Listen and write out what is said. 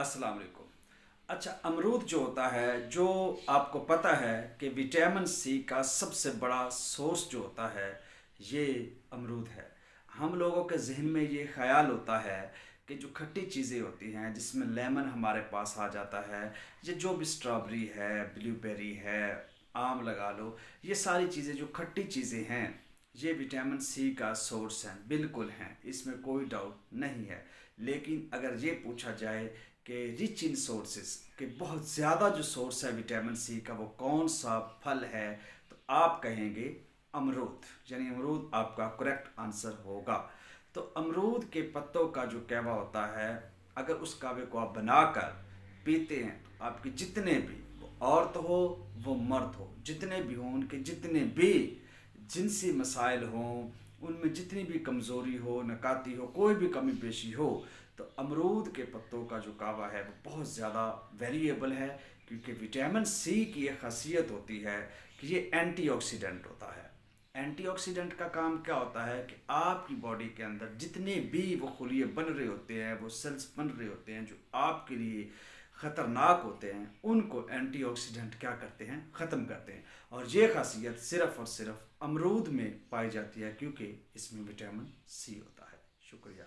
अस्सलाम वालेकुम। अच्छा, अमरूद जो होता है, जो आपको पता है कि विटामिन सी का सबसे बड़ा सोर्स जो होता है, ये अमरूद है। हम लोगों के जहन में ये ख्याल होता है कि जो खट्टी चीज़ें होती हैं, जिसमें लेमन हमारे पास आ जाता है, ये जो भी स्ट्रॉबेरी है, ब्लूबेरी है, आम लगा लो, ये सारी चीज़ें जो खट्टी चीज़ें हैं, ये विटामिन सी का सोर्स हैं, बिल्कुल हैं, इसमें कोई डाउट नहीं है। लेकिन अगर ये पूछा जाए कि रिच इन सोर्सेज कि बहुत ज़्यादा जो सोर्स है विटामिन सी का, वो कौन सा फल है, तो आप कहेंगे अमरूद, यानी अमरूद आपका करेक्ट आंसर होगा। तो अमरूद के पत्तों का जो कहवा होता है, अगर उस कहवे को आप बनाकर पीते हैं तो आपके जितने भी, वो औरत हो वो मर्द हो, जितने भी हों, उनके जितने भी जिनसी मसाइल हों, उनमें जितनी भी कमज़ोरी हो, नकाती हो, कोई भी कमी पेशी हो, तो अमरूद के पत्तों का जो कहवा है वो बहुत ज़्यादा वेरिएबल है। क्योंकि विटामिन सी की एक खासियत होती है कि ये एंटीऑक्सीडेंट होता है। एंटीऑक्सीडेंट का काम क्या होता है कि आपकी बॉडी के अंदर जितने भी वो खुलिये बन रहे होते हैं, वो सेल्स बन रहे होते हैं जो आपके लिए ख़तरनाक होते हैं, उनको एंटीऑक्सीडेंट क्या करते हैं, ख़त्म करते हैं। और ये खासियत सिर्फ़ और सिर्फ अमरूद में पाई जाती है, क्योंकि इसमें विटामिन सी होता है। शुक्रिया।